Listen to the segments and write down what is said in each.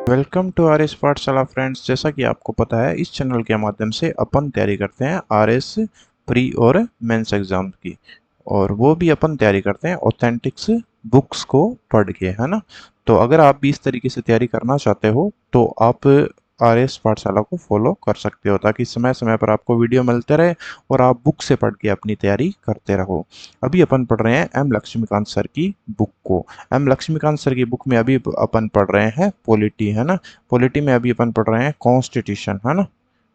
Welcome to R S पाठशाला friends. जैसा कि आपको पता है, इस चैनल के माध्यम से अपन तैयारी करते हैं आर एस प्री और मेंस एग्जाम की, और वो भी अपन तैयारी करते हैं ऑथेंटिक्स बुक्स को पढ़ के, है ना। तो अगर आप भी इस तरीके से तैयारी करना चाहते हो तो आप आर एस पाठशाला को फॉलो कर सकते हो, ताकि समय समय पर आपको वीडियो मिलते रहे और आप बुक से पढ़ के अपनी तैयारी करते रहो। अभी अपन पढ़ रहे हैं एम लक्ष्मीकांत सर की बुक को। एम लक्ष्मीकांत सर की बुक में अभी अपन पढ़ रहे हैं पॉलिटी, है ना। पॉलिटी में अभी अपन पढ़ रहे हैं कॉन्स्टिट्यूशन, है ना।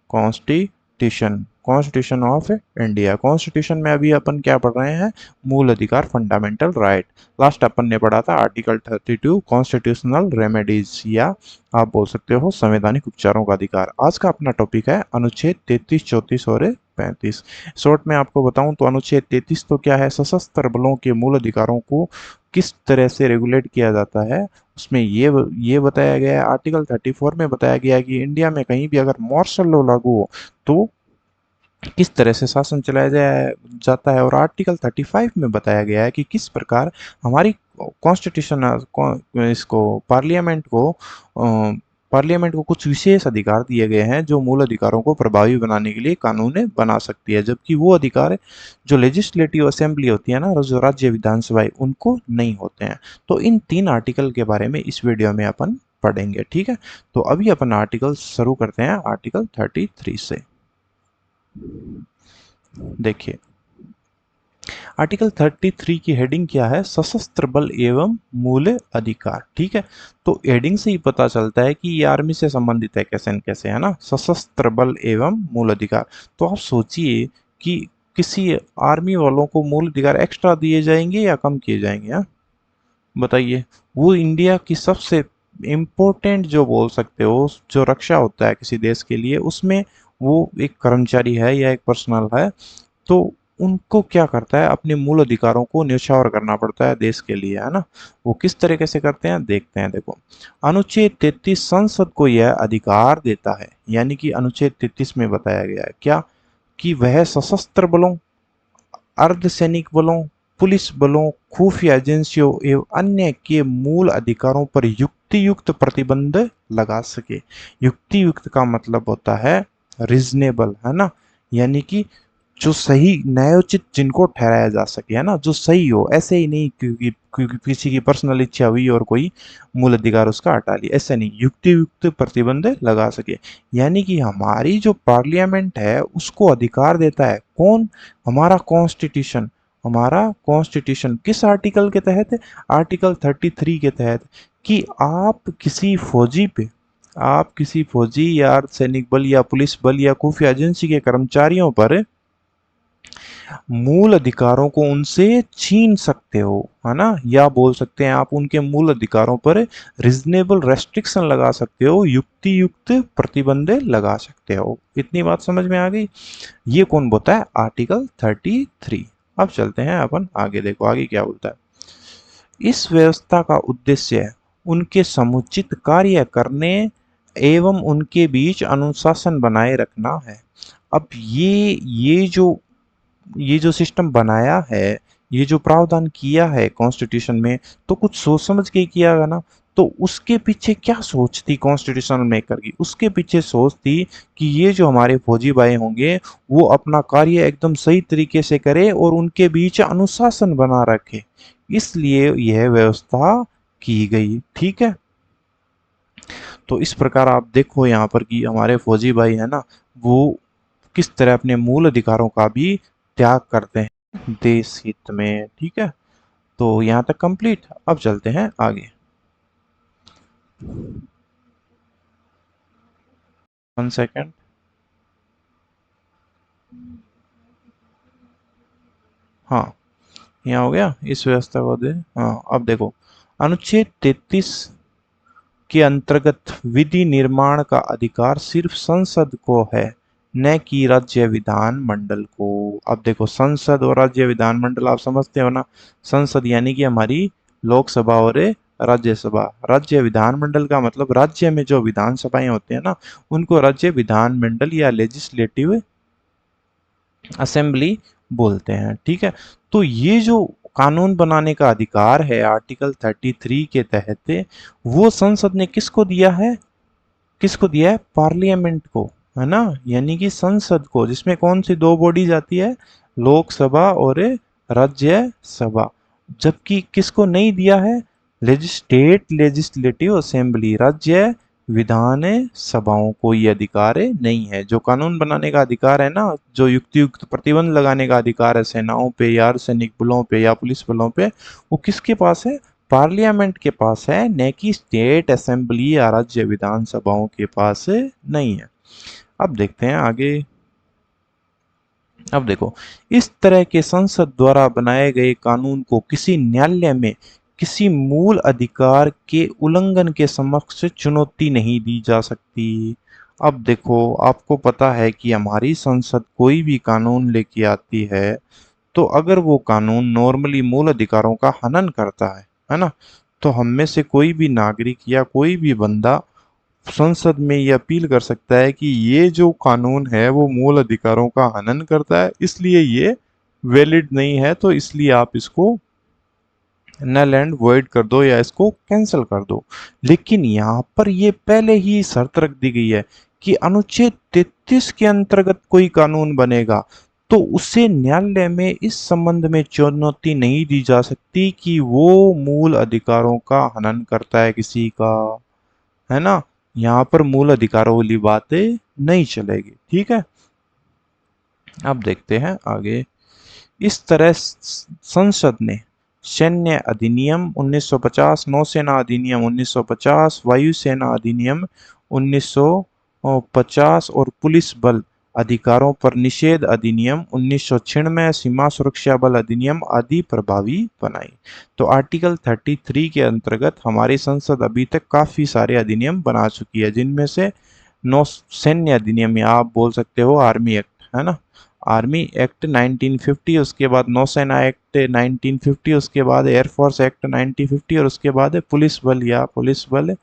Constitution, constitution of India. Constitution में अभी अपन क्या पढ़ रहे हैं? मूल अधिकार, फंडामेंटल राइट। लास्ट अपन ने पढ़ा था आर्टिकल 32 कॉन्स्टिट्यूशनल रेमेडीज, या आप बोल सकते हो संवैधानिक उपचारों का अधिकार। आज का अपना टॉपिक है अनुच्छेद 33, 34 और 35। शॉर्ट में आपको बताऊं तो अनुच्छेद 33 तो क्या है? सशस्त्र बलों के मूल अधिकारों को किस तरह से रेगुलेट किया जाता है, उसमें ये बताया गया है। आर्टिकल 34 में बताया गया है कि इंडिया में कहीं भी अगर मार्शल लॉ लागू हो तो किस तरह से शासन चलाया जाता है। और आर्टिकल 35 में बताया गया है कि किस प्रकार हमारी कॉन्स्टिट्यूशन इसको पार्लियामेंट को कुछ विशेष अधिकार दिए गए हैं जो मूल अधिकारों को प्रभावी बनाने के लिए कानून बना सकती है, जबकि वो अधिकार जो लेजिस्लेटिव असेंबली होती है ना, जो राज्य विधानसभाएं, उनको नहीं होते हैं। तो इन 3 आर्टिकल के बारे में इस वीडियो में अपन पढ़ेंगे, ठीक है। तो अभी अपन आर्टिकल शुरू करते हैं आर्टिकल 33 से। देखिए, आर्टिकल 33 की हेडिंग क्या है? सशस्त्र बल एवं मूल अधिकार, ठीक है। तो हेडिंग से ही पता चलता है कि ये आर्मी से संबंधित है कैसे न कैसे, है ना। सशस्त्र बल एवं मूल अधिकार। तो आप सोचिए कि किसी आर्मी वालों को मूल अधिकार एक्स्ट्रा दिए जाएंगे या कम किए जाएंगे, हाँ? बताइए। वो इंडिया की सबसे इम्पोर्टेंट, जो बोल सकते हो, जो रक्षा होता है किसी देश के लिए, उसमें वो एक कर्मचारी है या एक पर्सनल है। तो उनको क्या करता है? अपने मूल अधिकारों को न्यौछावर करना पड़ता है देश के लिए, है ना। वो किस तरीके से करते हैं देखते हैं। देखो, अनुच्छेद 33 संसद को यह अधिकार देता है, यानी कि अनुच्छेद 33 में बताया गया है क्या? कि वह सशस्त्र बलों, अर्धसैनिक बलों, पुलिस बलों, खुफिया एजेंसियों एवं अन्य के मूल अधिकारों पर युक्तियुक्त प्रतिबंध लगा सके। युक्तियुक्त का मतलब होता है रीजनेबल, है ना। यानी कि जो सही, न्यायोचित, जिनको ठहराया जा सके, है ना, जो सही हो। ऐसे ही नहीं क्योंकि क्योंकि किसी की पर्सनल इच्छा हुई और कोई मूल अधिकार उसका हटा लिया, ऐसे नहीं। युक्ति युक्त प्रतिबंध लगा सके, यानी कि हमारी जो पार्लियामेंट है उसको अधिकार देता है कौन? हमारा कॉन्स्टिट्यूशन। हमारा कॉन्स्टिट्यूशन किस आर्टिकल के तहत? आर्टिकल 33 के तहत। कि आप किसी फौजी या सैनिक बल या पुलिस बल या खुफिया एजेंसी के कर्मचारियों पर मूल अधिकारों को उनसे छीन सकते हो, है ना। या बोल सकते हैं आप उनके मूल अधिकारों पर रीजनेबल रेस्ट्रिक्शन लगा सकते हो, युक्ति युक्त प्रतिबंध लगा सकते हो। इतनी बात समझ में आ गई? ये कौन बोलता है? आर्टिकल 33। अब चलते हैं अपन आगे। देखो आगे क्या बोलता है। इस व्यवस्था का उद्देश्य उनके समुचित कार्य करने एवं उनके बीच अनुशासन बनाए रखना है। अब ये जो सिस्टम बनाया है, ये जो प्रावधान किया है कॉन्स्टिट्यूशन में, तो कुछ सोच समझ के किया गया ना। तो उसके पीछे क्या सोच थी कॉन्स्टिट्यूशन मेकर की? उसके पीछे सोच थी कि ये जो हमारे फौजी भाई होंगे वो अपना कार्य एकदम सही तरीके से करे और उनके बीच अनुशासन बना रखे, इसलिए यह व्यवस्था की गई, ठीक है। तो इस प्रकार आप देखो यहाँ पर कि हमारे फौजी भाई है ना, वो किस तरह अपने मूल अधिकारों का भी त्याग करते हैं देश हित में, ठीक है। तो यहाँ तक कंप्लीट। अब चलते हैं आगे। 1 सेकेंड। हाँ, यहाँ हो गया। इस व्यवस्था को दे। हाँ, अब देखो, अनुच्छेद 33 के अंतर्गत विधि निर्माण का अधिकार सिर्फ संसद को है, न कि राज्य विधान मंडल को। अब देखो, संसद और राज्य विधान मंडल आप समझते हो ना। संसद यानी कि हमारी लोकसभा और राज्यसभा। राज्य विधान मंडल का मतलब राज्य में जो विधानसभाएं होती है ना, उनको राज्य विधान मंडल या लेजिस्लेटिव असेंबली बोलते हैं, ठीक है। तो ये जो कानून बनाने का अधिकार है आर्टिकल 33 के तहत, वो संसद ने किसको दिया है? किसको दिया है? पार्लियामेंट को, है ना, यानी कि संसद को, जिसमें कौन सी दो बॉडीज आती है? लोकसभा और राज्यसभा। जबकि किसको नहीं दिया है? स्टेट लेजिस्लेटिव असेंबली, राज्य विधान सभाओं को ये अधिकार नहीं है। जो कानून बनाने का अधिकार है ना, जो युक्त प्रतिबंध लगाने का अधिकार है सेनाओं पे या सैनिक बलों पे या पुलिस बलों पे, वो किसके पास है? पार्लियामेंट के पास है, न कि स्टेट असेंबली या राज्य विधानसभाओं के पास नहीं है। अब देखते हैं आगे। अब देखो, इस तरह के संसद द्वारा बनाए गए कानून को किसी न्यायालय में किसी मूल अधिकार के उल्लंघन के समक्ष चुनौती नहीं दी जा सकती। अब देखो, आपको पता है कि हमारी संसद कोई भी कानून लेके आती है, तो अगर वो कानून नॉर्मली मूल अधिकारों का हनन करता है ना, तो हम में से कोई भी नागरिक या कोई भी बंदा संसद में ये अपील कर सकता है कि ये जो कानून है वो मूल अधिकारों का हनन करता है, इसलिए ये वैलिड नहीं है, तो इसलिए आप इसको नल एंड वॉइड कर दो या इसको कैंसिल कर दो। लेकिन यहाँ पर ये पहले ही शर्त रख दी गई है कि अनुच्छेद 33 के अंतर्गत कोई कानून बनेगा तो उसे न्यायालय में इस संबंध में चुनौती नहीं दी जा सकती कि वो मूल अधिकारों का हनन करता है किसी का, है ना। यहाँ पर मूल अधिकारों वाली बातें नहीं चलेगी, ठीक है। अब देखते हैं आगे। इस तरह संसद ने सैन्य अधिनियम 1950, नौसेना अधिनियम 1950, वायुसेना अधिनियम 1950 और पुलिस बल अधिकारों पर निषेध अधिनियम 1996, सीमा सुरक्षा बल अधिनियम आदि प्रभावी बनाई। तो आर्टिकल 33 के अंतर्गत हमारी संसद अभी तक काफी सारे अधिनियम बना चुकी है, जिनमें से नौ सैन्य अधिनियम या आप बोल सकते हो आर्मी एक्ट, है ना, आर्मी एक्ट 1950, उसके बाद नौसेना एक्ट 1950, उसके बाद एयरफोर्स एक्ट 1950 और उसके बाद पुलिस बल या पुलिस बल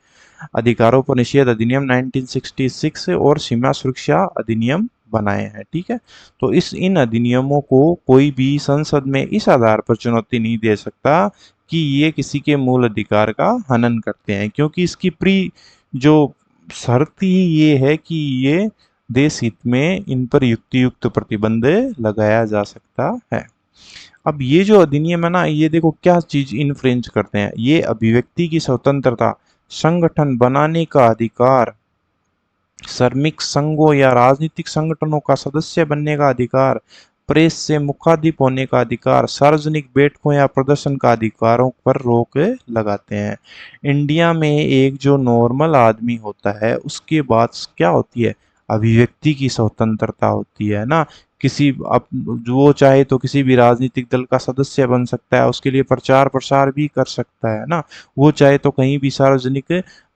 अधिकारों पर निषेध अधिनियम 1966 और सीमा सुरक्षा अधिनियम बनाए हैं, ठीक है। तो इन अधिनियमों को कोई भी संसद में इस आधार पर चुनौती नहीं दे सकता कि ये किसी के मूल अधिकार का हनन करते हैं, क्योंकि इसकी जो शर्त ही ये है कि ये देश हित में इन पर युक्त प्रतिबंध लगाया जा सकता है। अब ये जो अधिनियम है ना, ये देखो क्या चीज इन्फ्रिंज करते हैं। ये अभिव्यक्ति की स्वतंत्रता, संगठन बनाने का अधिकार, श्रमिक संघों या राजनीतिक संगठनों का सदस्य बनने का अधिकार, प्रेस से मुखातिब होने का अधिकार, सार्वजनिक बैठकों या प्रदर्शन का अधिकारों पर रोक लगाते हैं। इंडिया में एक जो नॉर्मल आदमी होता है उसके बाद क्या होती है? अभिव्यक्ति की स्वतंत्रता होती है ना। किसी अब वो चाहे तो किसी भी राजनीतिक दल का सदस्य बन सकता है, उसके लिए प्रचार प्रसार भी कर सकता है ना। वो चाहे तो कहीं भी सार्वजनिक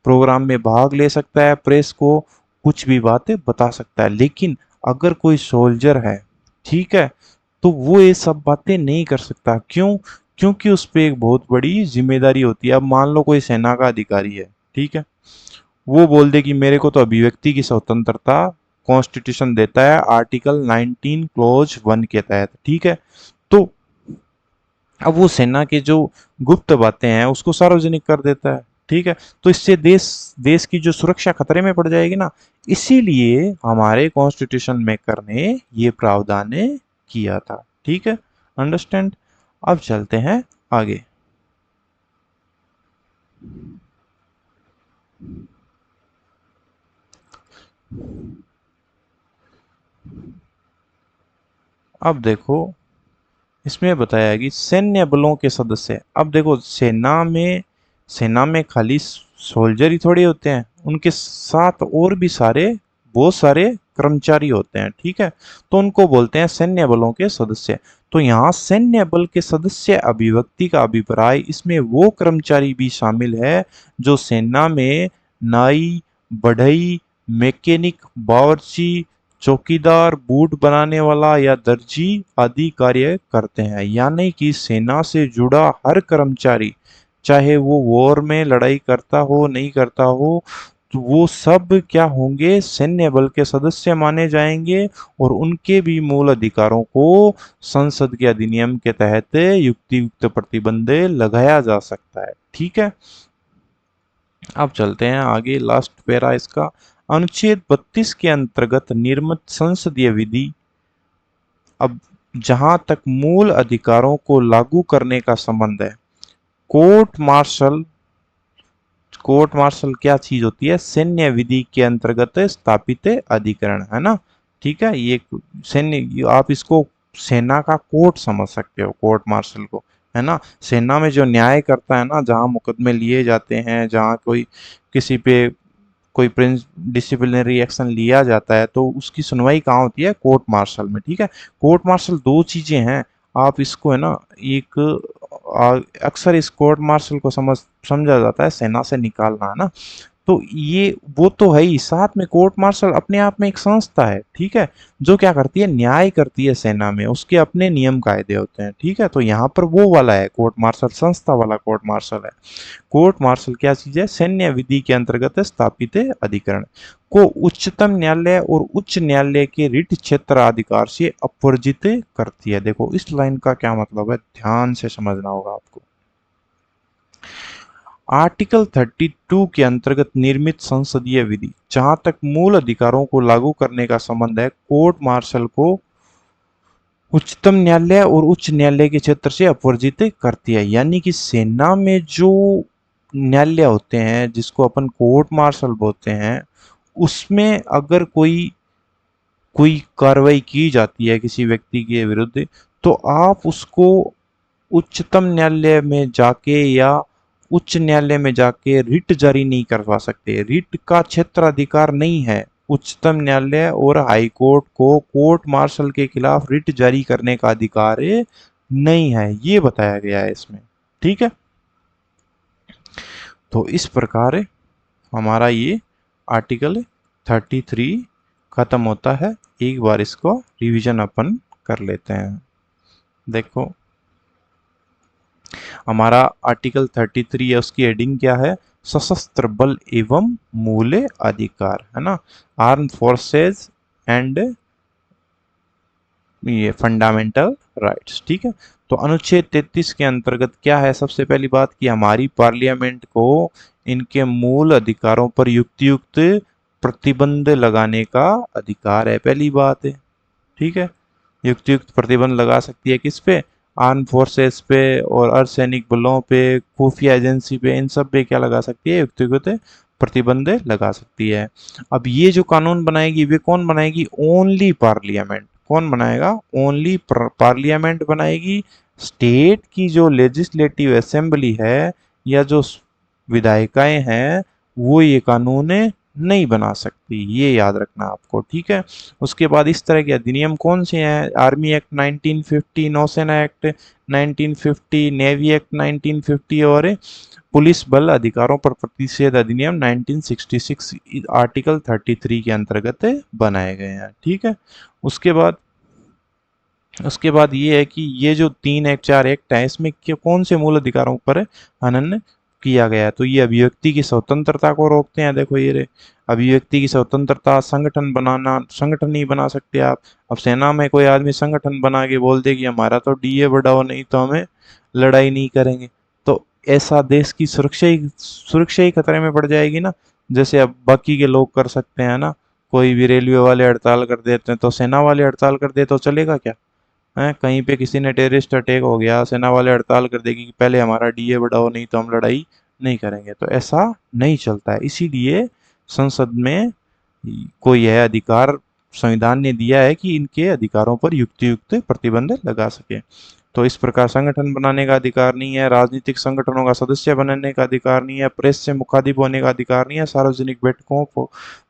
प्रोग्राम में भाग ले सकता है, प्रेस को कुछ भी बातें बता सकता है। लेकिन अगर कोई सोल्जर है, ठीक है, तो वो ये सब बातें नहीं कर सकता। क्यों? क्योंकि उस पर एक बहुत बड़ी जिम्मेदारी होती है। अब मान लो कोई सेना का अधिकारी है, ठीक है, वो बोल दे कि मेरे को तो अभिव्यक्ति की स्वतंत्रता कॉन्स्टिट्यूशन देता है आर्टिकल 19 क्लोज 1 के तहत, ठीक है, तो अब वो सेना के जो गुप्त बातें हैं उसको सार्वजनिक कर देता है, ठीक है, तो इससे देश देश की जो सुरक्षा खतरे में पड़ जाएगी ना। इसीलिए हमारे कॉन्स्टिट्यूशन मेकर ने ये प्रावधान किया था, ठीक है, अंडरस्टैंड। अब चलते हैं आगे। अब देखो, इसमें बताया है कि सैन्य बलों के सदस्य। अब देखो, सेना में खाली सोल्जर ही थोड़ी होते हैं, उनके साथ और भी बहुत सारे कर्मचारी होते हैं, ठीक है, तो उनको बोलते हैं सैन्य बलों के सदस्य। तो यहाँ सैन्य बल के सदस्य अभिव्यक्ति का अभिप्राय, इसमें वो कर्मचारी भी शामिल है जो सेना में नाई, बढ़ई, मैकेनिक, बावर्ची, चौकीदार, बूट बनाने वाला या दर्जी आदि कार्य करते हैं। यानी कि सेना से जुड़ा हर कर्मचारी, चाहे वो वॉर में लड़ाई करता हो नहीं करता हो, तो वो सब क्या होंगे, सैन्य बल के सदस्य माने जाएंगे और उनके भी मूल अधिकारों को संसद के अधिनियम के तहत युक्तियुक्त प्रतिबंध लगाया जा सकता है। ठीक है, अब चलते हैं आगे, लास्ट पैरा इसका। अनुच्छेद 32 के अंतर्गत निर्मित संसदीय विधि, अब जहां तक मूल अधिकारों को लागू करने का संबंध है, कोर्ट मार्शल, कोर्ट मार्शल क्या चीज होती है, सैन्य विधि के अंतर्गत स्थापित अधिकरण है ना। ठीक है, ये सैन्य, आप इसको सेना का कोर्ट समझ सकते हो, कोर्ट मार्शल को, है ना। सेना में जो न्याय करता है ना, जहां मुकदमे लिए जाते हैं, जहां कोई किसी पे कोई प्रिंस डिसिप्लिनरी एक्शन लिया जाता है, तो उसकी सुनवाई कहाँ होती है, कोर्ट मार्शल में। ठीक है, कोर्ट मार्शल दो चीजें हैं, आप इसको है ना, एक अक्सर इस कोर्ट मार्शल को समझा जाता है सेना से निकालना, है ना। तो ये वो तो है ही, साथ में कोर्ट मार्शल अपने आप में एक संस्था है, ठीक है, जो क्या करती है, न्याय करती है सेना में, उसके अपने नियम कायदे होते हैं। ठीक है, तो यहाँ पर वो वाला है कोर्ट मार्शल, संस्था वाला कोर्ट मार्शल है। कोर्ट मार्शल क्या चीज है, सैन्य विधि के अंतर्गत स्थापित अधिकरण को उच्चतम न्यायालय और उच्च न्यायालय के रिट क्षेत्राधिकार से अपवर्जित करती है। देखो इस लाइन का क्या मतलब है, ध्यान से समझना होगा आपको। आर्टिकल 32 के अंतर्गत निर्मित संसदीय विधि, जहां तक मूल अधिकारों को लागू करने का संबंध है, कोर्ट मार्शल को उच्चतम न्यायालय और उच्च न्यायालय के क्षेत्र से अपवर्जित करती है। यानी कि सेना में जो न्यायालय होते हैं, जिसको अपन कोर्ट मार्शल बोलते हैं, उसमें अगर कोई कोई कार्रवाई की जाती है किसी व्यक्ति के विरुद्ध, तो आप उसको उच्चतम न्यायालय में जाके या उच्च न्यायालय में जाके रिट जारी नहीं करवा सकते। रिट का क्षेत्राधिकार नहीं है। उच्चतम न्यायालय और हाई कोर्ट को कोर्ट मार्शल के खिलाफ रिट जारी करने का अधिकार नहीं है, ये बताया गया है इसमें। ठीक है, तो इस प्रकार हमारा ये आर्टिकल 33 खत्म होता है। एक बार इसको रिवीजन अपन कर लेते हैं। देखो हमारा आर्टिकल 33 है, उसकी हेडिंग क्या है, सशस्त्र बल एवं मूल अधिकार, है ना, आर्म फोर्सेस एंड ये फंडामेंटल राइट्स। ठीक है, तो अनुच्छेद 33 के अंतर्गत क्या है, सबसे पहली बात कि हमारी पार्लियामेंट को इनके मूल अधिकारों पर युक्तियुक्त प्रतिबंध लगाने का अधिकार है, पहली बात है। ठीक है, युक्तियुक्त प्रतिबंध लगा सकती है किस पे, आर्म फोर्सेस पे और अर्धसैनिक बलों पे, खुफिया एजेंसी पे, इन सब पे क्या लगा सकती है, युक्तियुक्त प्रतिबंध लगा सकती है। अब ये जो कानून बनाएगी वे कौन बनाएगी, ओनली पार्लियामेंट। कौन बनाएगा, ओनली पार्लियामेंट बनाएगी। स्टेट की जो लेजिस्लेटिव असेंबली है या जो विधायिकाएं हैं, वो ये कानून नहीं बना सकती, ये याद रखना आपको। ठीक है, उसके बाद इस तरह के अधिनियम कौन से हैं, आर्मी एक्ट 1950, नौसेना एक्ट 1950, नेवी एक्ट 1950 और पुलिस बल अधिकारों पर प्रतिषेध अधिनियम 1966 आर्टिकल 33 के अंतर्गत बनाए गए हैं। ठीक है, उसके बाद उसके बाद ये है कि ये जो 3 एक्ट 4 एक्ट है, इसमें कौन से मूल अधिकारों पर हनन किया गया है, तो ये अभिव्यक्ति की स्वतंत्रता को रोकते हैं। देखो ये रे, अभिव्यक्ति की स्वतंत्रता, संगठन बनाना, संगठन नहीं बना सकते आप। अब सेना में कोई आदमी संगठन बना के बोल दे कि हमारा तो डीए बढ़ाओ, नहीं तो हमें लड़ाई नहीं करेंगे, तो ऐसा देश की सुरक्षा ही खतरे में पड़ जाएगी ना। जैसे अब बाकी के लोग कर सकते हैं ना, कोई भी रेलवे वाले हड़ताल कर देते हैं, तो सेना वाले हड़ताल कर दे तो चलेगा क्या, है। कहीं पे किसी ने टेररिस्ट अटैक हो गया, सेना वाले हड़ताल कर देगी कि पहले हमारा डीए बढ़ाओ, नहीं तो हम लड़ाई नहीं करेंगे, तो ऐसा नहीं चलता है। इसीलिए संसद में को यह अधिकार संविधान ने दिया है कि इनके अधिकारों पर युक्तियुक्त प्रतिबंध लगा सके। तो इस प्रकार संगठन बनाने का अधिकार नहीं है, राजनीतिक संगठनों का सदस्य बनने का अधिकार नहीं है, प्रेस से मुखातिब होने का अधिकार नहीं है, सार्वजनिक बैठकों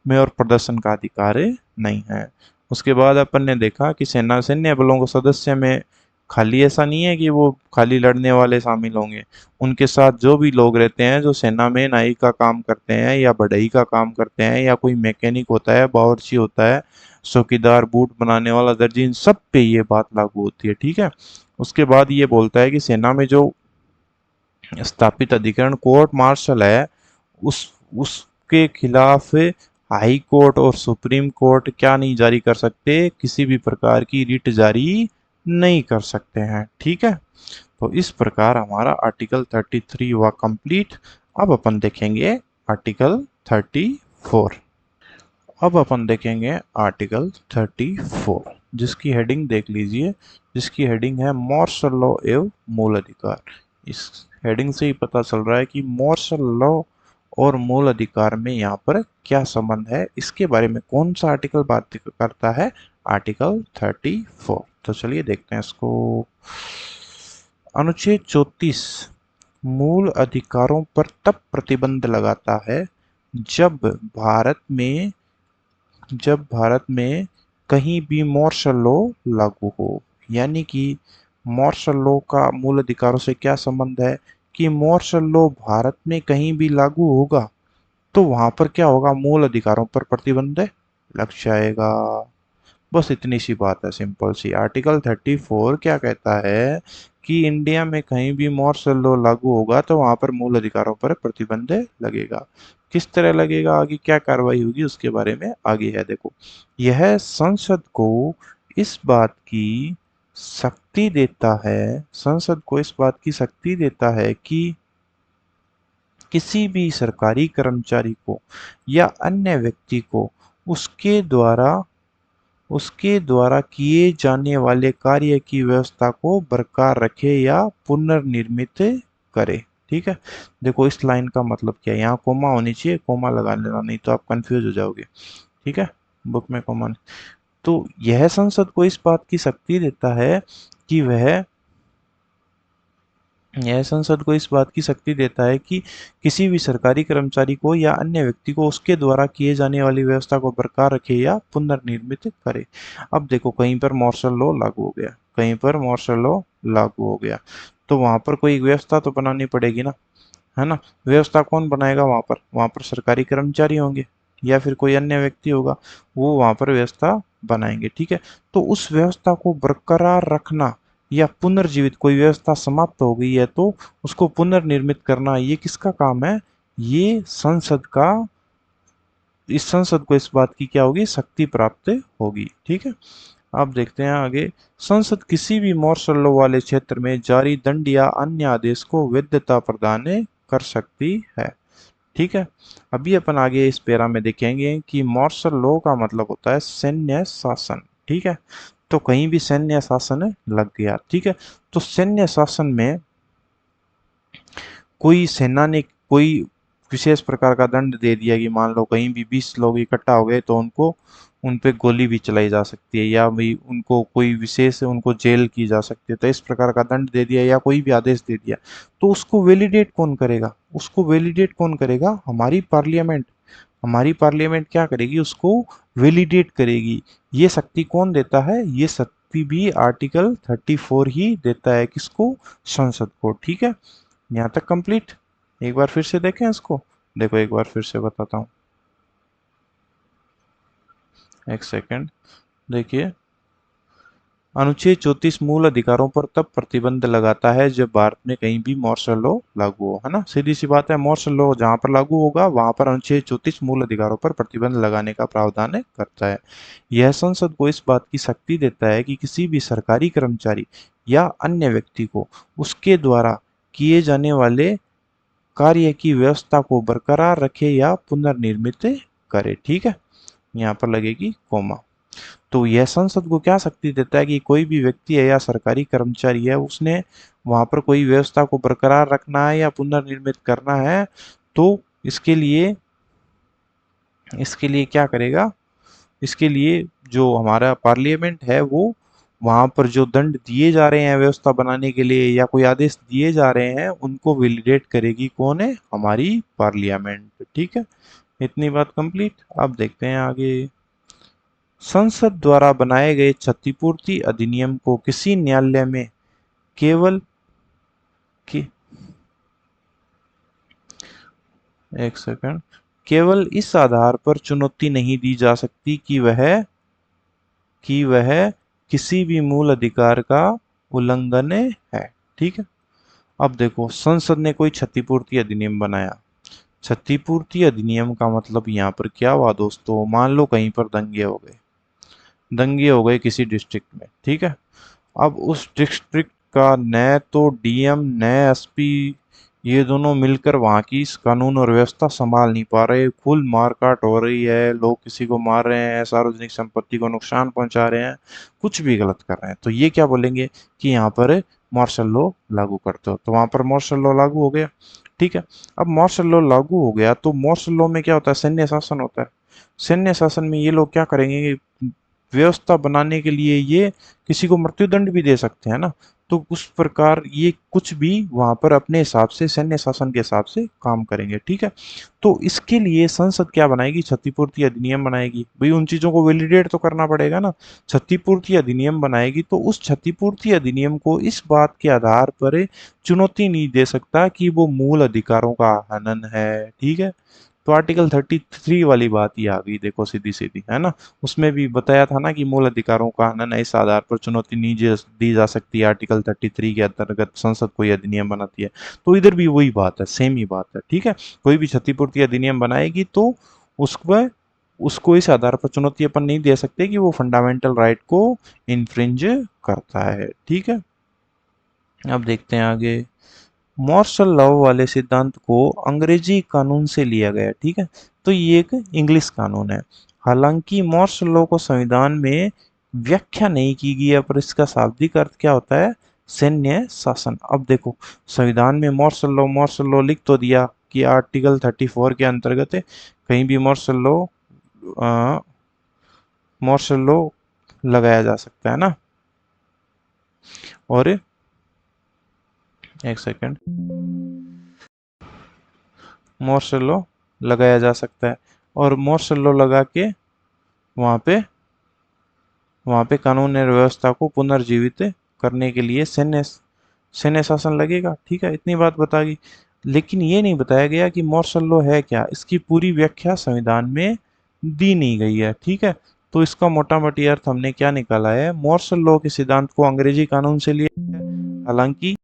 में और प्रदर्शन का अधिकार नहीं है। उसके बाद अपन ने देखा कि सेना सैन्य बलों को सदस्य में खाली ऐसा नहीं है कि वो खाली लड़ने वाले शामिल होंगे, उनके साथ जो भी लोग रहते हैं, जो सेना में नाई का काम करते हैं या बढ़ई का काम करते हैं, या कोई मैकेनिक होता है, बावर्ची होता है, चौकीदार, बूट बनाने वाला, दर्जी, इन सब पे ये बात लागू होती है। ठीक है, उसके बाद ये बोलता है कि सेना में जो स्थापित अधिकरण कोर्ट मार्शल है, उस के खिलाफ हाई कोर्ट और सुप्रीम कोर्ट क्या नहीं जारी कर सकते, किसी भी प्रकार की रिट जारी नहीं कर सकते हैं। ठीक है, तो इस प्रकार हमारा आर्टिकल 33 हुआ कंप्लीट। अब अपन देखेंगे आर्टिकल 34। अब अपन देखेंगे आर्टिकल 34, जिसकी हेडिंग देख लीजिए, जिसकी हेडिंग है मार्शल लॉ एवं मूल अधिकार। इस हेडिंग से ही पता चल रहा है कि मार्शल लॉ और मूल अधिकार में यहाँ पर क्या संबंध है, इसके बारे में कौन सा आर्टिकल बात करता है, आर्टिकल 34। तो चलिए देखते हैं इसको। अनुच्छेद 34 मूल अधिकारों पर तब प्रतिबंध लगाता है जब भारत में जब भारत में कहीं भी मार्शल लॉ लागू हो। यानी कि मार्शल लॉ का मूल अधिकारों से क्या संबंध है कि मार्शल लॉ भारत में कहीं भी लागू होगा तो वहां पर क्या होगा, मूल अधिकारों पर प्रतिबंध लग जाएगा। बस इतनी सी बात है, सिंपल सी। आर्टिकल 34 क्या कहता है कि इंडिया में कहीं भी मार्शल लॉ लागू होगा तो वहां पर मूल अधिकारों पर प्रतिबंध लगेगा। किस तरह लगेगा, आगे क्या कार्रवाई होगी उसके बारे में आगे है। देखो, यह संसद को इस बात की शक्ति देता है, संसद को इस बात की शक्ति देता है कि किसी भी सरकारी कर्मचारी को या अन्य व्यक्ति को उसके द्वारा उसके द्वारा किए जाने वाले कार्य की व्यवस्था को बरकरार रखे या पुनर्निर्मित करे। ठीक है, देखो इस लाइन का मतलब क्या है, यहाँ कोमा होनी चाहिए, कोमा लगा लेना, नहीं तो आप कंफ्यूज हो जाओगे। ठीक है, बुक में कोमा नहीं। तो यह संसद को इस बात की शक्ति देता है कि वह यह संसद को इस बात की शक्ति देता है कि किसी भी सरकारी कर्मचारी को या अन्य व्यक्ति को उसके द्वारा किए जाने वाली व्यवस्था को बरकरार रखे या पुनर्निर्मित करे। अब देखो, कहीं पर मार्शल लॉ लागू हो गया, कहीं पर मार्शल लॉ लागू हो गया, तो वहां पर कोई व्यवस्था तो बनानी पड़ेगी ना, है ना। व्यवस्था कौन बनाएगा, वहां पर सरकारी कर्मचारी होंगे या फिर कोई अन्य व्यक्ति होगा, वो वहां पर व्यवस्था बनाएंगे। ठीक है, तो उस व्यवस्था को बरकरार रखना या पुनर्जीवित, कोई व्यवस्था समाप्त हो गई है तो उसको पुनर्निर्मित करना, ये किसका काम है, ये संसद का। इस संसद को इस बात की क्या होगी, शक्ति प्राप्त होगी। ठीक है, अब देखते हैं आगे। संसद किसी भी मार्शल लॉ वाले क्षेत्र में जारी दंड या अन्य आदेश को वैधता प्रदान कर सकती है। ठीक है, अभी अपन आगे इस पेरा में देखेंगे कि मार्शल लॉ का मतलब होता है सैन्य शासन। ठीक है, तो कहीं भी सैन्य शासन लग गया। ठीक है, तो सैन्य शासन में कोई सेना ने कोई विशेष प्रकार का दंड दे दिया कि मान लो कहीं भी 20 लोग इकट्ठा हो गए तो उनको उन पे गोली भी चलाई जा सकती है, या भी उनको कोई विशेष उनको जेल की जा सकती है। तो इस प्रकार का दंड दे दिया या कोई भी आदेश दे दिया तो उसको वैलिडेट कौन करेगा, उसको वैलिडेट कौन करेगा, हमारी पार्लियामेंट। हमारी पार्लियामेंट क्या करेगी, उसको वैलिडेट करेगी। ये शक्ति कौन देता है, ये शक्ति भी आर्टिकल 34 ही देता है, किसको, संसद को। ठीक है, यहाँ तक कंप्लीट। एक बार फिर से देखें इसको, देखो एक बार फिर से बताता हूँ, एक सेकंड। देखिए, अनुच्छेद 34 मूल अधिकारों पर तब प्रतिबंध लगाता है जब भारत में कहीं भी मार्शल लॉ लागू हो, है ना, सीधी सी बात है। मार्शल लॉ जहां पर लागू होगा वहां पर अनुच्छेद 34 मूल अधिकारों पर प्रतिबंध लगाने का प्रावधान करता है। यह संसद को इस बात की शक्ति देता है कि किसी भी सरकारी कर्मचारी या अन्य व्यक्ति को उसके द्वारा किए जाने वाले कार्य की व्यवस्था को बरकरार रखे या पुनर्निर्मित करे। ठीक है, यहाँ पर लगेगी कोमा। तो यह संसद को क्या शक्ति देता है कि कोई भी व्यक्ति है या सरकारी कर्मचारी है, उसने वहां पर कोई व्यवस्था को बरकरार रखना है या पुनर्निर्मित करना है, तो इसके लिए इसके लिए क्या करेगा, इसके लिए जो हमारा पार्लियामेंट है वो वहां पर जो दंड दिए जा रहे हैं व्यवस्था बनाने के लिए या कोई आदेश दिए जा रहे हैं उनको वैलिडेट करेगी, कौन है, हमारी पार्लियामेंट। ठीक है, इतनी बात कंप्लीट। अब देखते हैं आगे। संसद द्वारा बनाए गए क्षतिपूर्ति अधिनियम को किसी न्यायालय में केवल कि एक सेकंड, केवल इस आधार पर चुनौती नहीं दी जा सकती कि वह किसी भी मूल अधिकार का उल्लंघन है। ठीक है, अब देखो, संसद ने कोई क्षतिपूर्ति अधिनियम बनाया, क्षतिपूर्ति अधिनियम का मतलब यहाँ पर क्या हुआ दोस्तों, मान लो कहीं पर दंगे हो गए किसी डिस्ट्रिक्ट में, ठीक है। अब उस डिस्ट्रिक्ट का न तो डीएम न एसपी, ये दोनों मिलकर वहाँ की इस कानून और व्यवस्था संभाल नहीं पा रहे, फुल मारकाट हो रही है, लोग किसी को मार रहे हैं, सार्वजनिक संपत्ति को नुकसान पहुंचा रहे हैं, कुछ भी गलत कर रहे हैं, तो ये क्या बोलेंगे कि यहाँ पर मार्शल लॉ लागू करते हो, तो वहाँ पर मार्शल लॉ लागू हो गया, ठीक है। अब मार्शल लॉ लागू हो गया तो मार्शल लॉ में क्या होता है, सैन्य शासन होता है। सैन्य शासन में ये लोग क्या करेंगे कि व्यवस्था बनाने के लिए ये किसी को मृत्युदंड भी दे सकते हैं ना, तो उस प्रकार ये कुछ भी वहां पर अपने हिसाब से सैन्य शासन के हिसाब से काम करेंगे, ठीक है। तो इसके लिए संसद क्या बनाएगी, क्षतिपूर्ति अधिनियम बनाएगी, भाई उन चीजों को वैलिडेट तो करना पड़ेगा ना, क्षतिपूर्ति अधिनियम बनाएगी, तो उस क्षतिपूर्ति अधिनियम को इस बात के आधार पर चुनौती नहीं दे सकता कि वो मूल अधिकारों का हनन है, ठीक है। तो आर्टिकल 33 वाली बात ही आ गई, देखो सीधी सीधी, है ना। उसमें भी बताया था ना कि मूल अधिकारों का हनन है, इस आधार पर चुनौती नहीं दी जा सकती, आर्टिकल 33 के अंतर्गत संसद कोई अधिनियम बनाती है। तो इधर भी वही बात है, सेम ही बात है, ठीक है। कोई भी क्षतिपूर्ति अधिनियम बनाएगी तो उसको उसको इस आधार पर चुनौती अपन नहीं दे सकते कि वो फंडामेंटल राइट को इन्फ्रिंज करता है, ठीक है। अब देखते हैं आगे। मार्शल लॉ वाले सिद्धांत को अंग्रेजी कानून से लिया गया, ठीक है। तो ये एक इंग्लिश कानून है। हालांकि मार्शल लॉ को संविधान में व्याख्या नहीं की गई है, पर इसका शाब्दिक अर्थ क्या होता है, सैन्य शासन। अब देखो संविधान में मार्शल लॉ लिख तो दिया कि आर्टिकल 34 के अंतर्गत है, कहीं भी मार्शल लॉ लगाया जा सकता है ना। और एक सेकंड, मार्शल लॉ लगाया जा सकता है, और मार्शल लॉ लगा के वहाँ पे कानून और व्यवस्था को पुनर्जीवित करने के लिए सैन्य शासन लगेगा, ठीक है। इतनी बात बता गई, लेकिन ये नहीं बताया गया कि मार्शल लॉ है क्या, इसकी पूरी व्याख्या संविधान में दी नहीं गई है, ठीक है। तो इसका मोटा मोटी अर्थ हमने क्या निकाला है, मार्शल लॉ के सिद्धांत को अंग्रेजी कानून से लिया है।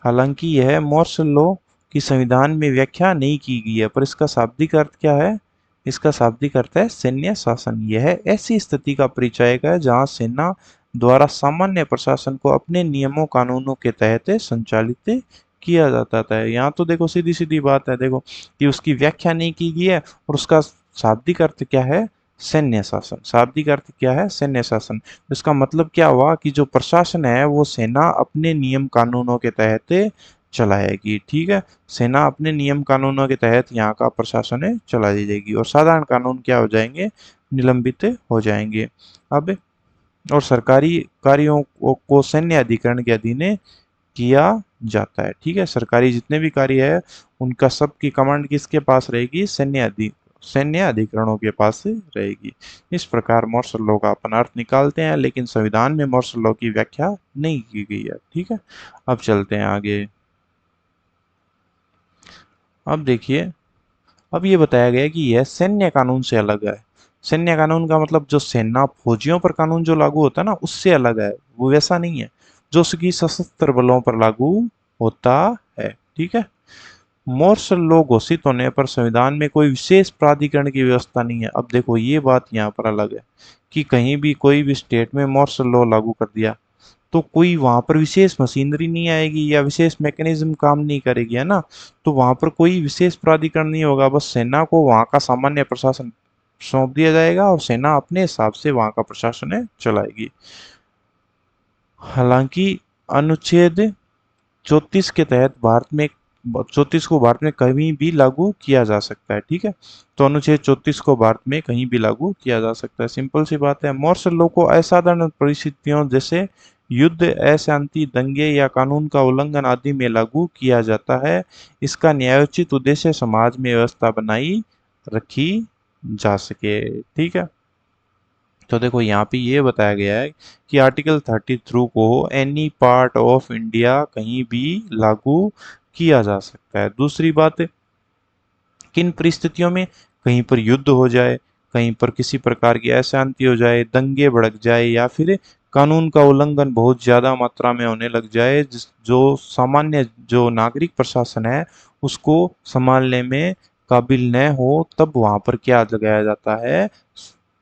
हालांकि यह मार्शल लॉ की संविधान में व्याख्या नहीं की गई है, पर इसका शाब्दिक अर्थ क्या है, इसका शाब्दिक अर्थ है सैन्य शासन। यह ऐसी स्थिति का परिचायक है जहां सेना द्वारा सामान्य प्रशासन को अपने नियमों कानूनों के तहत संचालित किया जाता था। यहाँ तो देखो सीधी सीधी बात है, देखो कि उसकी व्याख्या नहीं की गई है, और उसका शाब्दिक अर्थ क्या है, सैन्य शासन। शाब्दिक अर्थ क्या है, सैन्य शासन। इसका मतलब क्या हुआ कि जो प्रशासन है वो सेना अपने नियम कानूनों के तहत चलाएगी, ठीक है। सेना अपने नियम कानूनों के तहत यहाँ का प्रशासन है चला दी जाएगी, और साधारण कानून क्या हो जाएंगे, निलंबित हो जाएंगे। अब और सरकारी कार्यों को सैन्य अधिकरण के अधीन किया जाता है, ठीक है। सरकारी जितने भी कार्य है उनका सबकी कमांड किसके पास रहेगी, सैन्य अधिकरणों के पास रहेगी। इस प्रकार मार्शल लॉ का अपन अर्थ निकालते हैं, लेकिन संविधान में मार्शल लॉ की व्याख्या नहीं की गई है, ठीक है। अब चलते हैं आगे। अब देखिए, अब ये बताया गया है कि यह सैन्य कानून से अलग है। सैन्य कानून का मतलब जो सेना फौजियों पर कानून जो लागू होता है ना, उससे अलग है, वो वैसा नहीं है जो उसकी सशस्त्र बलों पर लागू होता है, ठीक है। मार्शल लॉ घोषित होने पर संविधान में कोई विशेष प्राधिकरण की व्यवस्था नहीं है। अब देखो ये बात यहाँ पर अलग है कि कहीं भी कोई भी स्टेट में मार्शल लॉ लागू कर दिया तो कोई वहां पर विशेष मशीनरी नहीं आएगी या विशेष मैकेनिज्म काम नहीं करेगी, है ना। तो वहां पर कोई विशेष प्राधिकरण नहीं होगा, बस सेना को वहां का सामान्य प्रशासन सौंप दिया जाएगा और सेना अपने हिसाब से वहां का प्रशासन है चलाएगी। हालांकि अनुच्छेद 34 के तहत भारत में 34 को भारत में कहीं भी लागू किया जा सकता है, ठीक है। तो अनुच्छेद 34 को भारत में कहीं भी लागू किया जा सकता है, सिंपल सी बात है। मार्शल लॉ को असाधारण परिस्थितियों जैसे युद्ध, अशांति, दंगे या कानून का उल्लंघन आदि में लागू किया जाता है। इसका न्यायोचित उद्देश्य समाज में व्यवस्था बनाई रखी जा सके, ठीक है। तो देखो यहाँ पे ये बताया गया है कि आर्टिकल 33 को एनी पार्ट ऑफ इंडिया कहीं भी लागू किया जा सकता है। दूसरी बात, किन परिस्थितियों में, कहीं पर युद्ध हो जाए, कहीं पर किसी प्रकार की अशांति हो जाए, दंगे भड़क जाए, या फिर कानून का उल्लंघन बहुत ज्यादा मात्रा में होने लग जाए, जो सामान्य जो नागरिक प्रशासन है उसको संभालने में काबिल न हो, तब वहां पर क्या लगाया जाता है,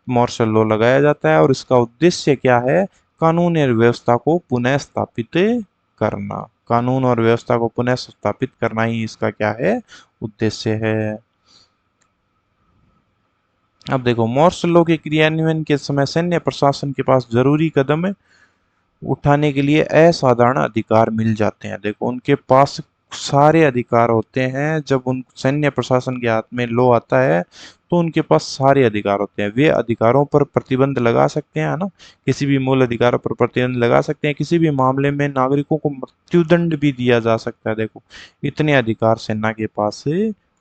मार्शल लॉ लगाया जाता है। और इसका उद्देश्य क्या है, कानून और व्यवस्था को पुनः स्थापित करना। कानून और व्यवस्था को पुनः स्थापित करना ही इसका क्या है, उद्देश्य है। अब देखो, मार्शल लॉ के क्रियान्वयन के समय सैन्य प्रशासन के पास जरूरी कदम उठाने के लिए असाधारण अधिकार मिल जाते हैं। देखो, उनके पास सारे अधिकार होते हैं। जब उन सैन्य प्रशासन के हाथ में लॉ आता है तो उनके पास सारे अधिकार होते हैं। वे अधिकारों पर प्रतिबंध लगा सकते हैं, है ना, किसी भी मूल अधिकारों पर प्रतिबंध लगा सकते हैं। किसी भी मामले में नागरिकों को मृत्युदंड भी दिया जा सकता है। देखो, इतने अधिकार सेना के पास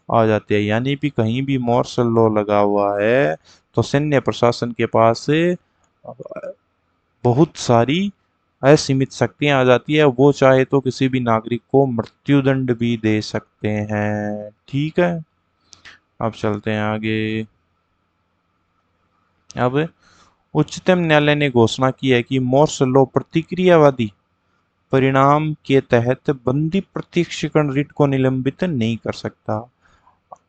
आ जाते हैं। यानी भी कहीं भी मार्शल लॉ लगा हुआ है तो सैन्य प्रशासन के पास बहुत सारी असीमित शक्तियां आ जाती है। वो चाहे तो किसी भी नागरिक को मृत्युदंड भी दे सकते हैं। ठीक है, अब चलते हैं आगे। अब उच्चतम न्यायालय ने घोषणा की है कि मार्शल लॉ प्रतिक्रियावादी परिणाम के तहत बंदी प्रत्यक्षीकरण रिट को निलंबित नहीं कर सकता।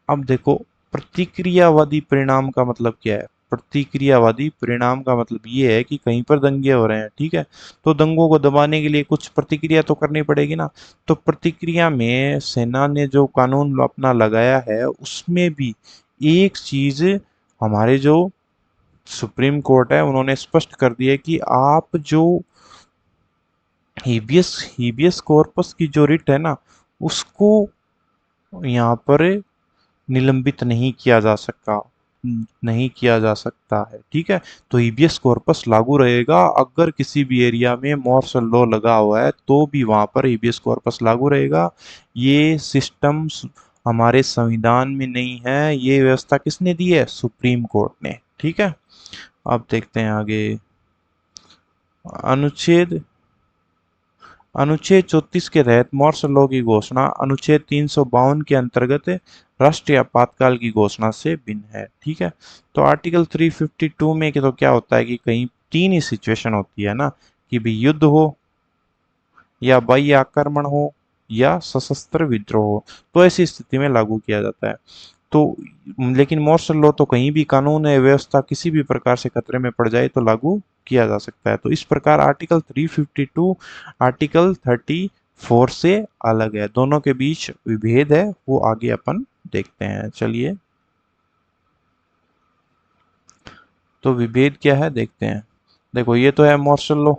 अब देखो, प्रतिक्रियावादी परिणाम का मतलब क्या है। प्रतिक्रियावादी परिणाम का मतलब ये है कि कहीं पर दंगे हो रहे हैं, ठीक है, तो दंगों को दबाने के लिए कुछ प्रतिक्रिया तो करनी पड़ेगी ना। तो प्रतिक्रिया में सेना ने जो कानून अपना लगाया है उसमें भी एक चीज हमारे जो सुप्रीम कोर्ट है उन्होंने स्पष्ट कर दिया है कि आप जो हीबियस हीबियस कॉर्पस की जो रिट है ना, उसको यहाँ पर निलंबित नहीं किया जा सकता, नहीं किया जा सकता है। ठीक है, तो हीबियस कॉर्पस लागू रहेगा। अगर किसी भी एरिया में मार्शल लॉ लगा हुआ है तो भी वहां पर हीबियस कॉर्पस लागू रहेगा। ये सिस्टम हमारे संविधान में नहीं है, ये व्यवस्था किसने दी है, सुप्रीम कोर्ट ने। ठीक है, अब देखते हैं आगे। अनुच्छेद अनुच्छेद 34 के तहत मार्शल लॉ की घोषणा अनुच्छेद 352 के अंतर्गत राष्ट्रीय आपातकाल की घोषणा से भिन्न है। ठीक है, तो आर्टिकल 352 में कि तो क्या होता है कि कहीं तीन ही सिचुएशन होती है ना, कि भी युद्ध हो या बाह्य आक्रमण हो या सशस्त्र विद्रोह हो, तो ऐसी स्थिति में लागू किया जाता है। तो लेकिन मार्शल लॉ तो कहीं भी कानून या व्यवस्था किसी भी प्रकार से खतरे में पड़ जाए तो लागू किया जा सकता है। तो इस प्रकार आर्टिकल 352 आर्टिकल 34 से अलग है। दोनों के बीच विभेद है, वो आगे अपन देखते हैं। चलिए, तो विभेद क्या है देखते हैं। देखो, ये तो है मार्शल लॉ,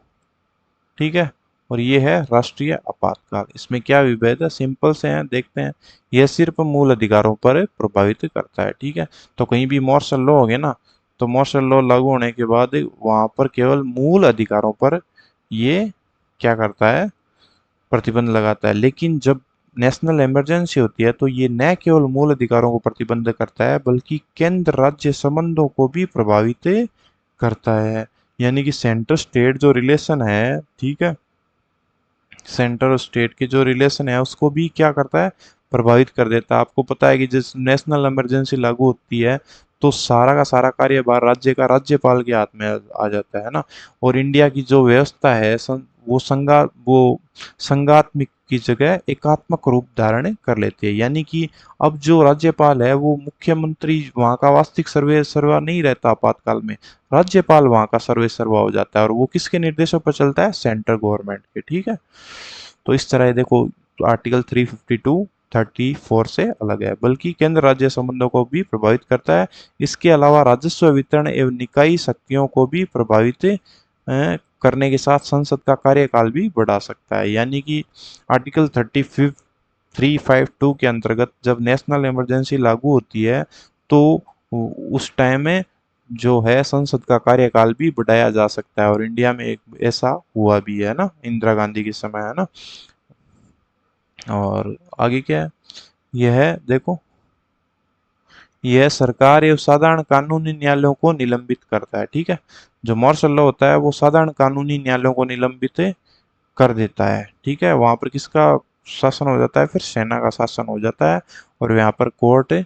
ठीक है, और ये है राष्ट्रीय आपातकाल। इसमें क्या विभेद है, सिंपल से हैं, देखते हैं। यह सिर्फ मूल अधिकारों पर प्रभावित करता है। ठीक है, तो कहीं भी मार्शल लॉ हो गया ना, तो मार्शल लॉ लागू होने के बाद वहां पर केवल मूल अधिकारों पर ये क्या करता है, प्रतिबंध लगाता है। लेकिन जब नेशनल इमरजेंसी होती है तो ये न केवल मूल अधिकारों को प्रतिबंध करता है बल्कि केंद्र राज्य संबंधों को भी प्रभावित करता है। यानी कि सेंटर स्टेट जो रिलेशन है, ठीक है, सेंटर और स्टेट के जो रिलेशन है उसको भी क्या करता है, प्रभावित कर देता है। आपको पता है कि जिस नेशनल इमरजेंसी लागू होती है तो सारा का सारा कार्यभार राज्य का राज्यपाल के हाथ में आ जाता है ना। और इंडिया की जो व्यवस्था है वो संघात्मक की जगह एकात्मक रूप धारण कर लेती है। यानी कि अब जो राज्यपाल है वो मुख्यमंत्री वहाँ का वास्तविक सर्वे सर्वा नहीं रहता आपातकाल में, राज्यपाल वहाँ का सर्वे सर्वा हो जाता है। और वो किसके निर्देशों पर चलता है, सेंट्रल गवर्नमेंट के। ठीक है, तो इस तरह देखो, आर्टिकल 352 34 से अलग है, बल्कि केंद्र राज्य संबंधों को भी प्रभावित करता है। इसके अलावा राजस्व वितरण एवं निकाय शक्तियों को भी प्रभावित करने के साथ संसद का कार्यकाल भी बढ़ा सकता है। यानी कि आर्टिकल 352 के अंतर्गत जब नेशनल इमरजेंसी लागू होती है तो उस टाइम में जो है संसद का कार्यकाल भी बढ़ाया जा सकता है। और इंडिया में एक ऐसा हुआ भी है ना, इंदिरा गांधी के समय, है ना। और आगे क्या है, यह है देखो, यह सरकार एवं साधारण कानूनी न्यायालयों को निलंबित करता है। ठीक है, जो मार्शल लॉ होता है वो साधारण कानूनी न्यायालयों को निलंबित कर देता है। ठीक है, वहां पर किसका शासन हो जाता है, फिर सेना का शासन हो जाता है। और यहाँ पर कोर्ट,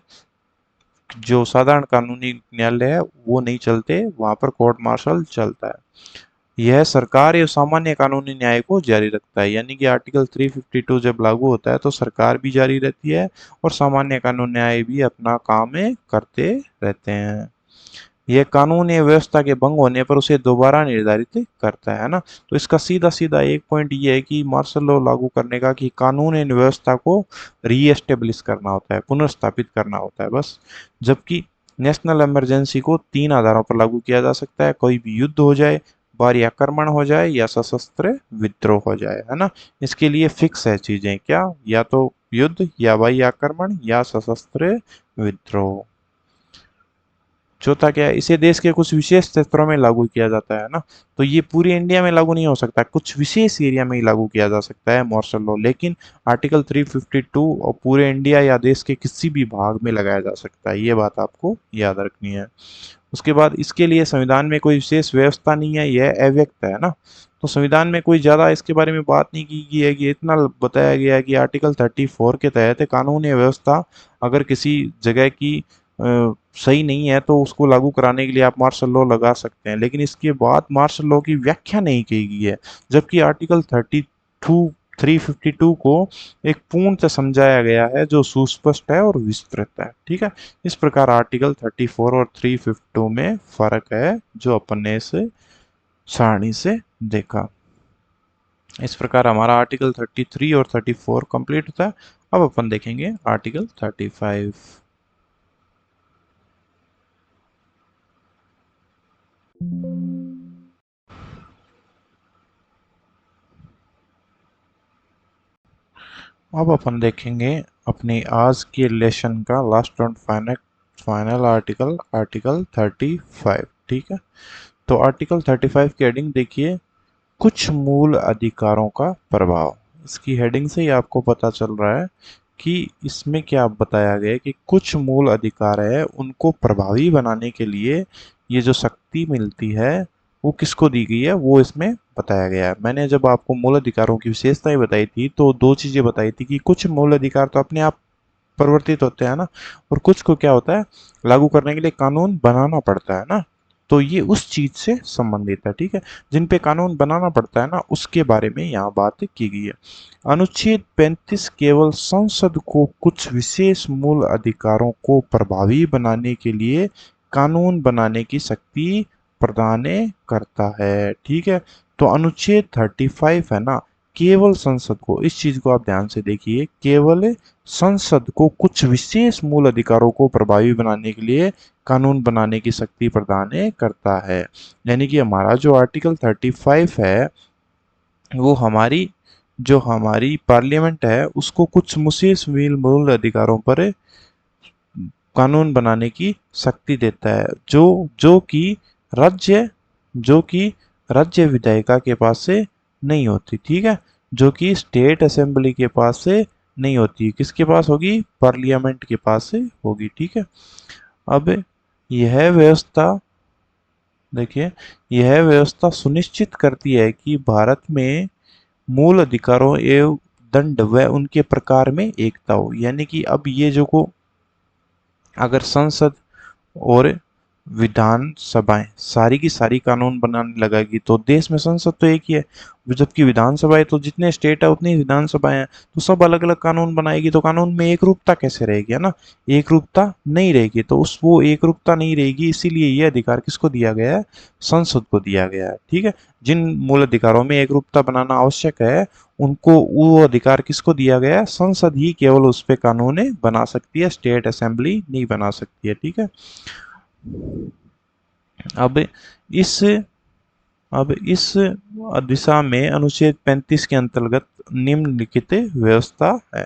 जो साधारण कानूनी न्यायालय है वो नहीं चलते, वहां पर कोर्ट मार्शल चलता है। यह सरकार या सामान्य कानूनी न्याय को जारी रखता है। यानी कि आर्टिकल 352 जब लागू होता है तो सरकार भी जारी रहती है और सामान्य कानून न्याय भी अपना काम करते रहते हैं। यह कानून या व्यवस्था के भंग होने पर उसे दोबारा निर्धारित करता है ना। तो इसका सीधा सीधा एक पॉइंट ये है कि मार्शल लॉ लागू करने का कि कानून एवं व्यवस्था को रीएस्टेब्लिश करना होता है, पुनर्स्थापित करना होता है बस। जबकि नेशनल इमरजेंसी को 3 आधारों पर लागू किया जा सकता है, कोई भी युद्ध हो जाए, बाहरी आक्रमण हो जाए या सशस्त्र विद्रोह हो जाए, है ना। इसके लिए फिक्स है चीजें, क्या, या तो युद्ध या बाहरी आक्रमण या सशस्त्र विद्रोह। चौथा क्या है, इसे देश के कुछ विशेष क्षेत्रों में लागू किया जाता है ना। तो ये पूरी इंडिया में लागू नहीं हो सकता, कुछ विशेष एरिया में ही लागू किया जा सकता है मार्शल लॉ। लेकिन आर्टिकल 352 और पूरे इंडिया या देश के किसी भी भाग में लगाया जा सकता है, ये बात आपको याद रखनी है। उसके बाद इसके लिए संविधान में कोई विशेष व्यवस्था नहीं है, यह अव्यक्त है ना। तो संविधान में कोई ज़्यादा इसके बारे में बात नहीं की गई है, कि इतना बताया गया है कि आर्टिकल 34 के तहत कानून या व्यवस्था अगर किसी जगह की सही नहीं है तो उसको लागू कराने के लिए आप मार्शल लॉ लगा सकते हैं। लेकिन इसके बाद मार्शल लॉ की व्याख्या नहीं की गई है, जबकि आर्टिकल 352 को एक पूर्णतः समझाया गया है जो सुस्पष्ट है और विस्तृत है। ठीक है, इस प्रकार आर्टिकल 34 और 352 में फर्क है जो अपन ने इस सारणी से देखा। इस प्रकार हमारा आर्टिकल 33 और 34 कंप्लीट होता है। अब अपन देखेंगे आर्टिकल 35। अब अपन देखेंगे अपनी आज के लेसन का लास्ट और फाइनल फाइनल आर्टिकल, आर्टिकल 35। ठीक है, तो आर्टिकल 35 की हेडिंग देखिए, कुछ मूल अधिकारों का प्रभाव। इसकी हेडिंग से ही आपको पता चल रहा है कि इसमें क्या बताया गया है कि कुछ मूल अधिकार है उनको प्रभावी बनाने के लिए ये जो शक्ति मिलती है वो किसको दी गई है, वो इसमें बताया गया है। मैंने जब आपको मूल अधिकारों की विशेषताएं बताई थी तो दो चीजें बताई थी कि कुछ मूल अधिकार तो अपने आप परिवर्तित होते हैं ना, और कुछ को क्या होता है, लागू करने के लिए कानून बनाना पड़ता है ना। तो ये उस चीज से संबंधित है। ठीक है, जिन पे कानून बनाना पड़ता है ना उसके बारे में यहाँ बात की गई है। अनुच्छेद 35 केवल संसद को कुछ विशेष मूल अधिकारों को प्रभावी बनाने के लिए कानून बनाने की शक्ति प्रदान करता है। ठीक है, तो अनुच्छेद 35 है ना, केवल संसद को, इस चीज को आप ध्यान से देखिए, केवल संसद को कुछ विशेष मूल अधिकारों को प्रभावी बनाने के लिए कानून बनाने की शक्ति प्रदान करता है। यानी कि हमारा जो आर्टिकल 35 है वो हमारी जो हमारी पार्लियामेंट है उसको कुछ विशेष मूल अधिकारों पर कानून बनाने की शक्ति देता है, राज्य जो कि राज्य विधायिका के पास से नहीं होती। ठीक है, जो कि स्टेट असेंबली के पास से नहीं होती, किसके पास होगी, पार्लियामेंट के पास से होगी। ठीक है, अब यह व्यवस्था देखिए, यह व्यवस्था सुनिश्चित करती है कि भारत में मूल अधिकारों एवं दंड व उनके प्रकार में एकता हो। यानी कि अब ये जो को अगर संसद और विधान सभाएं सारी की सारी कानून बनाने लगेगी तो देश में संसद तो एक ही है, जबकि विधानसभाएं तो जितने स्टेट है उतनी विधानसभाएं हैं, तो सब अलग अलग कानून बनाएगी तो कानून में एक रूपता कैसे रहेगी, है ना। एक रूपता नहीं रहेगी, तो उस वो एक रूपता नहीं रहेगी, इसीलिए ये अधिकार किसको दिया गया है, संसद को दिया गया है। ठीक है, जिन मूल अधिकारों में एक रूपता बनाना आवश्यक है उनको वो अधिकार किसको दिया गया है, संसद ही केवल उस पर कानून बना सकती है, स्टेट असेंबली नहीं बना सकती है। ठीक है, अब इस अब इस दिशा में अनुच्छेद 35 के अंतर्गत निम्नलिखित व्यवस्था है।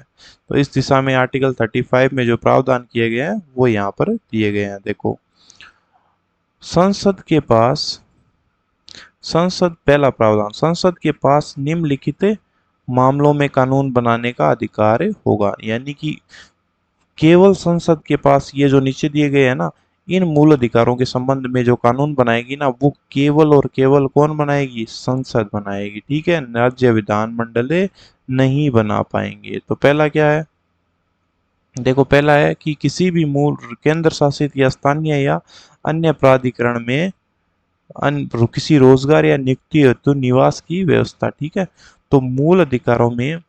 तो इस दिशा में आर्टिकल 35 में जो प्रावधान किए गए हैं वो यहाँ पर दिए गए हैं। देखो, संसद के पास पहला प्रावधान, संसद के पास निम्नलिखित मामलों में कानून बनाने का अधिकार होगा। यानी कि केवल संसद के पास ये जो नीचे दिए गए हैं ना, इन मूल अधिकारों के संबंध में जो कानून बनाएगी ना वो केवल और केवल कौन बनाएगी, संसद बनाएगी। ठीक है, राज्य विधानमंडल नहीं बना पाएंगे। तो पहला क्या है, देखो पहला है कि किसी भी मूल केंद्र शासित या स्थानीय या अन्य प्राधिकरण में किसी रोजगार या नियुक्ति हेतु निवास की व्यवस्था। ठीक है, तो मूल अधिकारों में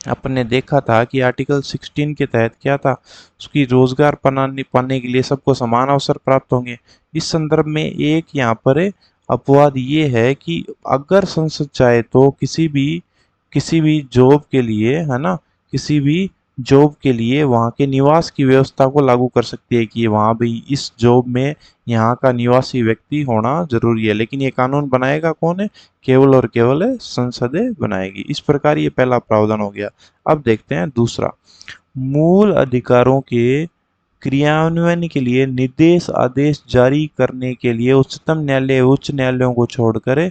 अपन ने देखा था कि आर्टिकल 16 के तहत क्या था, उसकी रोजगार पाने पाने के लिए सबको समान अवसर प्राप्त होंगे। इस संदर्भ में एक यहाँ पर अपवाद ये है कि अगर संसद चाहे तो किसी भी जॉब के लिए, है ना, किसी भी जॉब के लिए वहाँ के निवास की व्यवस्था को लागू कर सकती है कि वहाँ भी इस जॉब में यहाँ का निवासी व्यक्ति होना जरूरी है। लेकिन ये कानून बनाएगा कौन है? केवल और केवल संसद बनाएगी। इस प्रकार ये पहला प्रावधान हो गया। अब देखते हैं दूसरा, मूल अधिकारों के क्रियान्वयन के लिए निर्देश आदेश जारी करने के लिए उच्चतम न्यायालय उच्च न्यायालयों को छोड़कर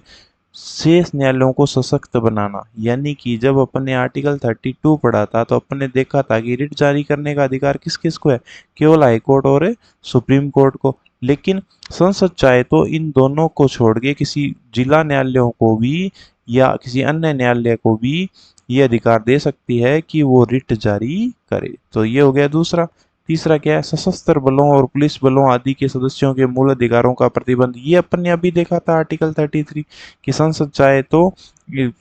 शेष न्यायालयों को सशक्त बनाना। यानी कि जब अपन ने आर्टिकल 32 पढ़ा था तो अपन ने देखा था कि रिट जारी करने का अधिकार किस किस को है? केवल हाई कोर्ट और सुप्रीम कोर्ट को। लेकिन संसद चाहे तो इन दोनों को छोड़ के किसी जिला न्यायालयों को भी या किसी अन्य न्यायालय को भी ये अधिकार दे सकती है कि वो रिट जारी करे। तो ये हो गया दूसरा। तीसरा क्या है? सशस्त्र बलों और पुलिस बलों आदि के सदस्यों के मूल अधिकारों का प्रतिबंध। ये अपन ने अभी देखा था आर्टिकल 33 कि संसद चाहे तो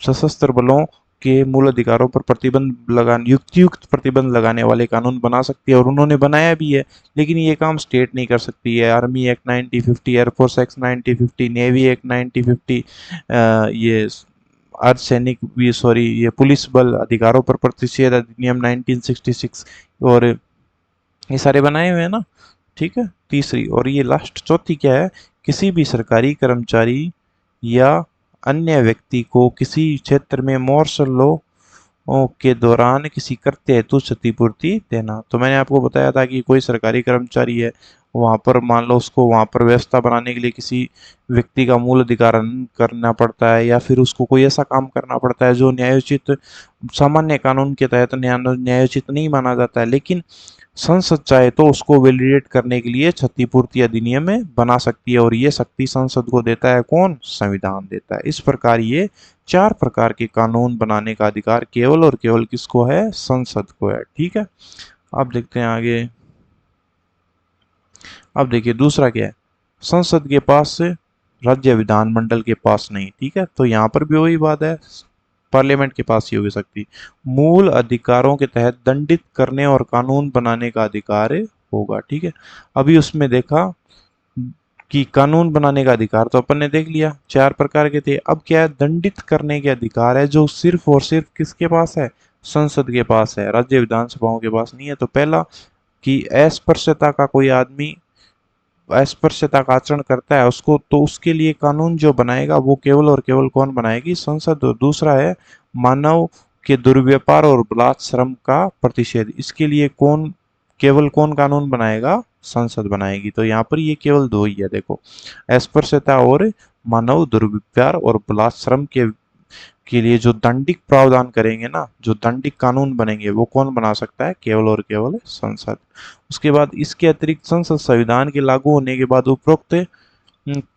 सशस्त्र बलों के मूल अधिकारों पर प्रतिबंध लगाने, युक्त प्रतिबंध लगाने वाले कानून बना सकती है, और उन्होंने बनाया भी है। लेकिन ये काम स्टेट नहीं कर सकती है। Army act 1950, air force act 1950, navy act 1950, ये अर्धसैनिक भी, सॉरी, ये पुलिस बल अधिकारों पर प्रतिषेध अधिनियम 1966, और ये सारे बनाए हुए हैं ना। ठीक है, तीसरी और ये लास्ट चौथी क्या है? किसी भी सरकारी कर्मचारी या अन्य व्यक्ति को किसी क्षेत्र में मार्शल लॉ के दौरान किसी कृत्य हेतु क्षतिपूर्ति देना। तो मैंने आपको बताया था कि कोई सरकारी कर्मचारी है, वहाँ पर मान लो उसको वहाँ पर व्यवस्था बनाने के लिए किसी व्यक्ति का मूल अधिकार हनन करना पड़ता है, या फिर उसको कोई ऐसा काम करना पड़ता है जो न्यायोचित, सामान्य कानून के तहत न्यायोचित नहीं माना जाता है, लेकिन संसद चाहे तो उसको वैलिडेट करने के लिए क्षतिपूर्ति अधिनियम में बना सकती है, और ये शक्ति संसद को देता है कौन? संविधान देता है। इस प्रकार ये 4 प्रकार के कानून बनाने का अधिकार केवल और केवल किसको है? संसद को है। ठीक है, अब देखते हैं आगे। अब देखिए दूसरा क्या है? संसद के पास से राज्य विधानमंडल के पास नहीं। ठीक है, तो यहाँ पर भी वही बात है, पार्लियामेंट के पास ही होगी शक्ति। मूल अधिकारों के तहत दंडित करने और कानून बनाने का अधिकार होगा। ठीक है, अभी उसमें देखा कि कानून बनाने का अधिकार तो अपन ने देख लिया 4 प्रकार के थे। अब क्या है? दंडित करने के अधिकार है, जो सिर्फ और सिर्फ किसके पास है? संसद के पास है, राज्य विधानसभाओं के पास नहीं है। तो पहला कि अस्पृश्यता का कोई आदमी अस्पृश्यता का आचरण करता है उसको, तो उसके लिए कानून जो बनाएगा वो केवल और केवल कौन बनाएगी? संसद। और दूसरा है मानव के दुर्व्यापार और बलात्श्रम का प्रतिषेध। इसके लिए केवल कौन कानून बनाएगा? संसद बनाएगी। तो यहाँ पर ये केवल दो ही है, देखो, अस्पृश्यता और मानव दुर्व्यापार और बलात्श्रम के लिए जो दंडिक प्रावधान करेंगे ना, जो दंडिक कानून बनेंगे, वो कौन बना सकता है? केवल और केवल संसद। उसके बाद इसके अतिरिक्त संसद संविधान के लागू होने के बाद उपरोक्त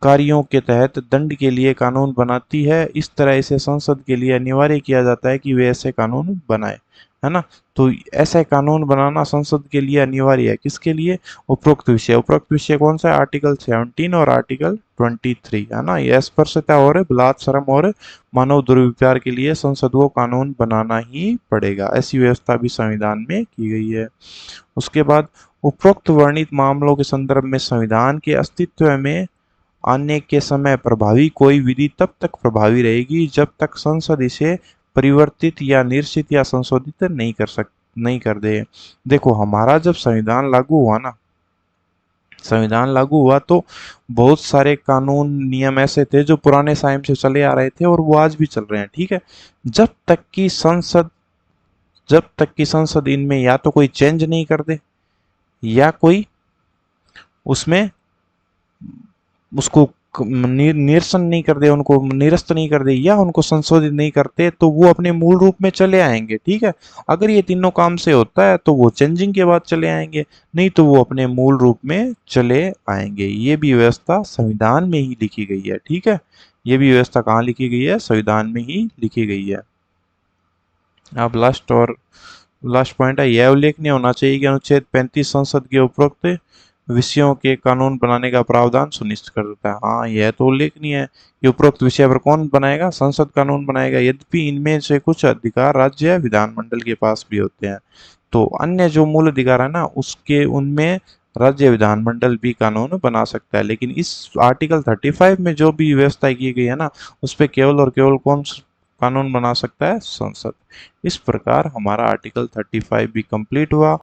कार्यों के तहत दंड के लिए कानून बनाती है। इस तरह इसे संसद के लिए अनिवार्य किया जाता है कि वे ऐसे कानून बनाए, है ना। तो ऐसा कानून बनाना संसद के लिए अनिवार्य है। किसके लिए? उपरोक्त विषय कौन सा है? आर्टिकल 17 और आर्टिकल 23, है ना। ये अस्पृश्यता और बलात्संग और मानव दुर्व्यवहार के लिए संसद को कानून बनाना ही पड़ेगा। ऐसी व्यवस्था भी संविधान में की गई है। उसके बाद उपरोक्त वर्णित मामलों के संदर्भ में संविधान के अस्तित्व में आने के समय प्रभावी कोई विधि तब तक प्रभावी रहेगी जब तक संसद इसे परिवर्तित या निरसित या संशोधित नहीं कर दे। देखो, हमारा जब संविधान लागू हुआ तो बहुत सारे कानून नियम ऐसे थे जो पुराने टाइम से चले आ रहे थे और वो आज भी चल रहे हैं। ठीक है, जब तक कि संसद इनमें या तो कोई चेंज नहीं कर दे, या कोई उसमें उसको निरसन नहीं कर दे, उनको निरस्त नहीं कर दे, या उनको संशोधित नहीं करते, तो वो अपने मूल रूप में चले आएंगे। ठीक है, अगर ये तीनों काम से होता है तो वो चेंजिंग के बाद चले आएंगे, नहीं तो वो अपने मूल रूप में चले आएंगे। ये भी व्यवस्था संविधान में ही लिखी गई है। ठीक है, ये भी व्यवस्था कहाँ लिखी गई है? संविधान में ही लिखी गई है। अब लास्ट पॉइंट है, यह उल्लेखनीय होना चाहिए कि अनुच्छेद 35 संसद के उपरोक्त विषयों के कानून बनाने का प्रावधान सुनिश्चित करता है। हाँ, यह तो उल्लेखनीय है कि उपरोक्त विषय पर कौन बनाएगा, संसद कानून बनाएगा। यद्यपि इनमें से कुछ अधिकार राज्य या विधानमंडल के पास भी होते हैं, तो अन्य जो मूल अधिकार है ना, उसके उनमें राज्य विधानमंडल भी कानून बना सकता है। लेकिन इस आर्टिकल 35 में जो भी व्यवस्था की गई है ना, उस पे केवल और केवल कौन कानून बना सकता है, संसद। इस प्रकार हमारा आर्टिकल 35 भी कंप्लीट हुआ।